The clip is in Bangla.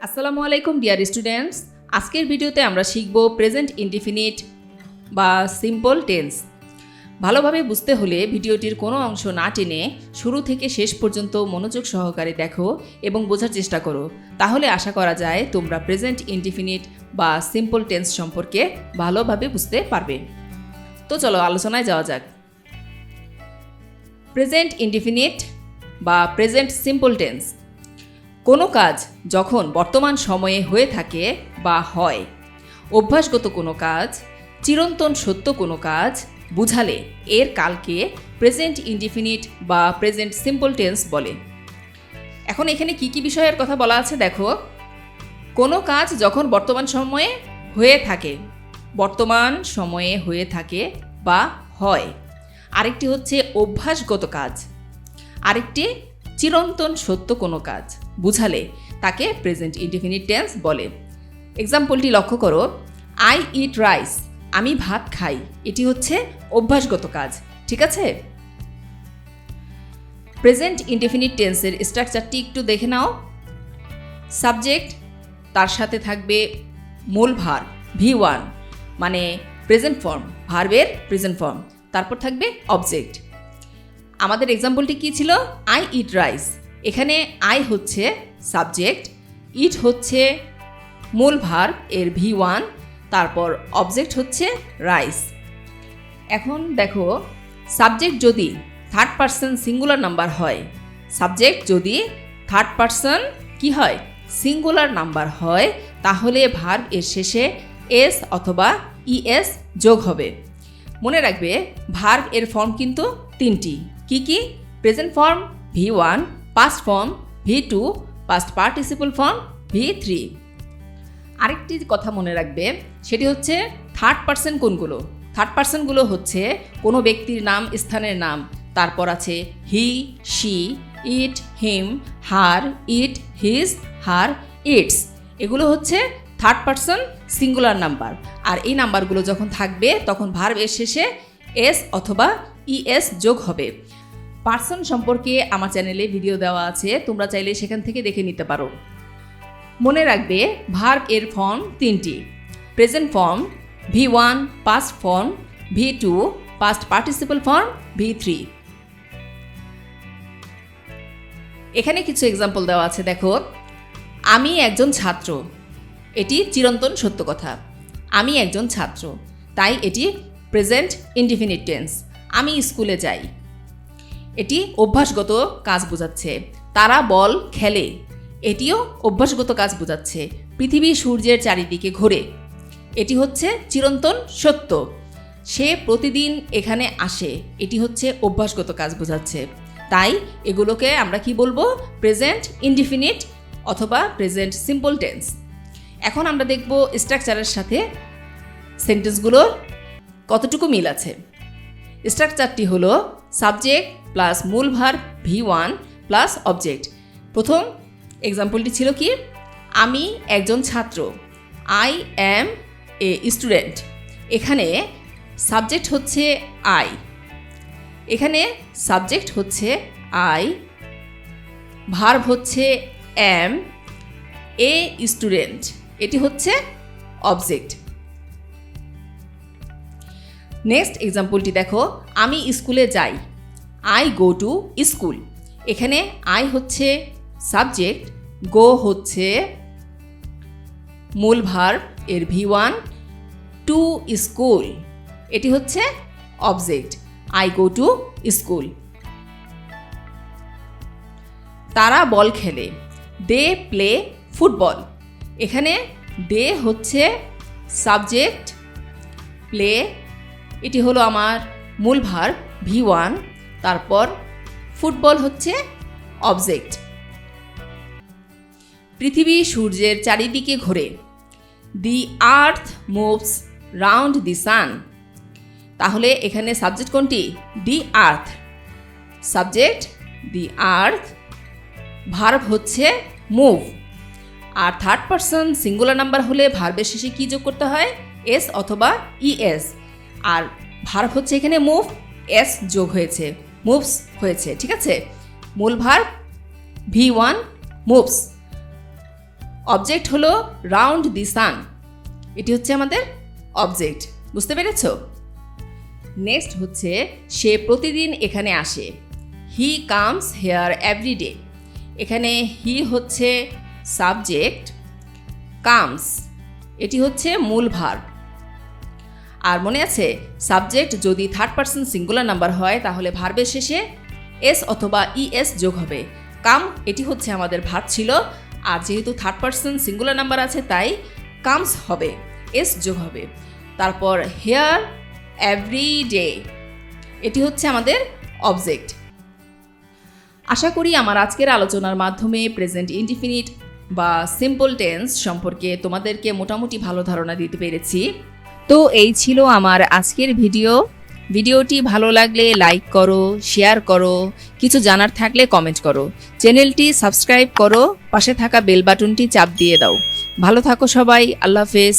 আসসালামু আলাইকুম ডিয়ার স্টুডেন্টস। আজকের ভিডিওতে আমরা শিখব প্রেজেন্ট ইনডিফিনিট বা সিম্পল টেন্স। ভালোভাবে বুঝতে হলে ভিডিওটির কোনো অংশ না টেনে শুরু থেকে শেষ পর্যন্ত মনোযোগ সহকারে দেখো এবং বোঝার চেষ্টা করো। তাহলে আশা করা যায় তোমরা প্রেজেন্ট ইনডিফিনিট বা সিম্পল টেন্স সম্পর্কে ভালোভাবে বুঝতে পারবে। তো চলো আলোচনায় যাওয়া যাক। প্রেজেন্ট ইনডিফিনিট বা প্রেজেন্ট সিম্পল টেন্স কোনো কাজ যখন বর্তমান সময়ে হয়ে থাকে বা হয়, অভ্যাসগত কোনো কাজ, চিরন্তন সত্য কোনো কাজ বুঝালে এর কালকে প্রেজেন্ট ইনডিফিনিট বা প্রেজেন্ট সিম্পল টেন্স বলে। এখন এখানে কি কি বিষয়ের কথা বলা আছে দেখো। কোনো কাজ যখন বর্তমান সময়ে হয়ে থাকে, বর্তমান সময়ে হয়ে থাকে বা হয়। আরেকটি হচ্ছে অভ্যাসগত কাজ, আরেকটি চিরন্তন সত্য কোনো কাজ বুঝালে তাকে প্রেজেন্ট ইনডিফিনিট টেন্স বলে। এক্সাম্পলটি লক্ষ্য করো, আই ইট রাইস, আমি ভাত খাই, এটি হচ্ছে অভ্যাসগত কাজ, ঠিক আছে। প্রেজেন্ট ইনডিফিনিট টেন্সের স্ট্রাকচারটি একটু দেখে নাও। সাবজেক্ট, তার সাথে থাকবে মূল ভার্ব V1 মানে প্রেজেন্ট ফর্ম, ভার্বের প্রেজেন্ট ফর্ম, তারপর থাকবে অবজেক্ট। আমাদের এক্সাম্পলটি কী ছিল? আই ইট রাইস, এখানে আই হচ্ছে সাবজেক্ট, ইট হচ্ছে মূল ভার্ব এর V1, তারপর অবজেক্ট হচ্ছে রাইস। এখন দেখো, সাবজেক্ট যদি থার্ড পারসন সিঙ্গুলার নাম্বার হয়, সাবজেক্ট যদি থার্ড পারসন কি হয়? সিঙ্গুলার নাম্বার হয়, তাহলে ভার্ব এর শেষে এস অথবা ইএস যোগ হবে। মনে রাখবে ভার্ব এর ফর্ম কিন্তু তিনটি। কি কি? Present form V1, past form V2, past participle form V3। আরেকটি কথা মনে রাখবে, সেটি হচ্ছে থার্ড পারসন কোনগুলো? থার্ড পারসনগুলো হচ্ছে কোনো ব্যক্তির নাম, স্থানের নাম, তারপর আছে he, she, it, him, her, it, his, her, its. এগুলো হচ্ছে থার্ড পারসন সিঙ্গুলার নাম্বার। আর এই নাম্বারগুলো যখন থাকবে তখন ভার্ব এর শেষে এস অথবা ইএস যোগ হবে। পার্সন সম্পর্কে আমার চ্যানেলে ভিডিও দেওয়া আছে, তোমরা চাইলে সেখান থেকে দেখে নিতে পারো। মনে রাখবে ভার্ব এর ফর্ম তিনটি। Present form V1, past form V2, past participle form V3। এখানে কিছু এক্সাম্পল দেওয়া আছে দেখো। আমি একজন ছাত্র, এটি চিরন্তন সত্য কথা। আমি একজন ছাত্র, তাই এটি প্রেজেন্ট ইনডিফিনিট টেন্স। আমি স্কুলে যাই, এটি অভ্যাসগত কাজ বোঝাচ্ছে। তারা বল খেলে, এটিও অভ্যাসগত কাজ বোঝাচ্ছে। পৃথিবী সূর্যের চারিদিকে ঘোরে, এটি হচ্ছে চিরন্তন সত্য। সে প্রতিদিন এখানে আসে, এটি হচ্ছে অভ্যাসগত কাজ বোঝাচ্ছে। তাই এগুলোকে আমরা কি বলবো? প্রেজেন্ট ইনডিফিনিট অথবা প্রেজেন্ট সিম্পল টেন্স। এখন আমরা দেখব স্ট্রাকচারের সাথে সেন্টেন্সগুলোর কতটুকু মিল আছে। স্ট্রাকচারটি হলো সাবজেক্ট প্লাস মূল ভার্ব V1 প্লাস অবজেক্ট। প্রথম এক্সাম্পলটি ছিল কি? আমি একজন ছাত্র, আই অ্যাম এ স্টুডেন্ট। এখানে সাবজেক্ট হচ্ছে আই, এখানে সাবজেক্ট হচ্ছে আই, ভার্ব হচ্ছে অ্যাম, এ স্টুডেন্ট, এটি হচ্ছে অবজেক্ট। নেক্সট এক্সাম্পলটি দেখো, আমি স্কুলে যাই, আই গো টু স্কুল। এখানে আই হচ্ছে সাবজেক্ট, গো হচ্ছে মূল ভার্ব এর V1, টু স্কুল, এটি হচ্ছে object. I go to school. তারা বল খেলে, দে প্লে ফুটবল। এখানে দে হচ্ছে সাবজেক্ট, প্লে এটি হলো আমার মূল ভার্ব V1, তারপর ফুটবল হচ্ছে অবজেক্ট। পৃথিবী সূর্যের চারিদিকে ঘোরে, দি আর্থ মুভস রাউন্ড দি সান। তাহলে এখানে সাবজেক্ট কোনটি? দি আর্থ, সাবজেক্ট দি আর্থ, ভার্ব হচ্ছে মুভ। আর থার্ড পারসন সিঙ্গুলার নাম্বার হলে ভার্বের শেষে কী যোগ করতে হয়? এস অথবা ইএস। আর ভার্ব হচ্ছে এখানে মুভ, এস যোগ হয়েছে, মুভস হয়েছে, ঠিক আছে। মূল ভার্ব V1 মুভস। অবজেক্ট হলো রাউন্ড দি সান, এটি হচ্ছে আমাদের অবজেক্ট। বুঝতে পেরেছ? নেক্সট হচ্ছে সে প্রতিদিন এখানে আসে। He comes here everyday. এখানে হি হচ্ছে সাবজেক্ট, কামস এটি হচ্ছে মূল ভার্ব। আর মনে আছে, সাবজেক্ট যদি থার্ড পারসন সিঙ্গুলার নাম্বার হয় তাহলে ভার্বের শেষে এস অথবা ইএস যোগ হবে। কাম এটি হচ্ছে আমাদের ভার্ব ছিল, আর যেহেতু থার্ড পারসন সিঙ্গুলার নাম্বার আছে তাই কামস হবে, এস যোগ হবে। তারপর হেয়ার এভরি ডে, এটি হচ্ছে আমাদের অবজেক্ট। আশা করি আমার আজকের আলোচনার মাধ্যমে প্রেজেন্ট ইনডিফিনিট বা সিম্পল টেন্স সম্পর্কে তোমাদেরকে মোটামুটি ভালো ধারণা দিতে পেরেছি। তো এই ছিল আমার আজকের ভিডিওটি ভালো লাগলে লাইক করো, শেয়ার করো, কিছু জানার থাকলে কমেন্ট করো, চ্যানেলটি সাবস্ক্রাইব করো, পাশে থাকা বেল বাটনটি চাপ দিয়ে দাও। ভালো থাকো সবাই, আল্লাহ হাফেজ।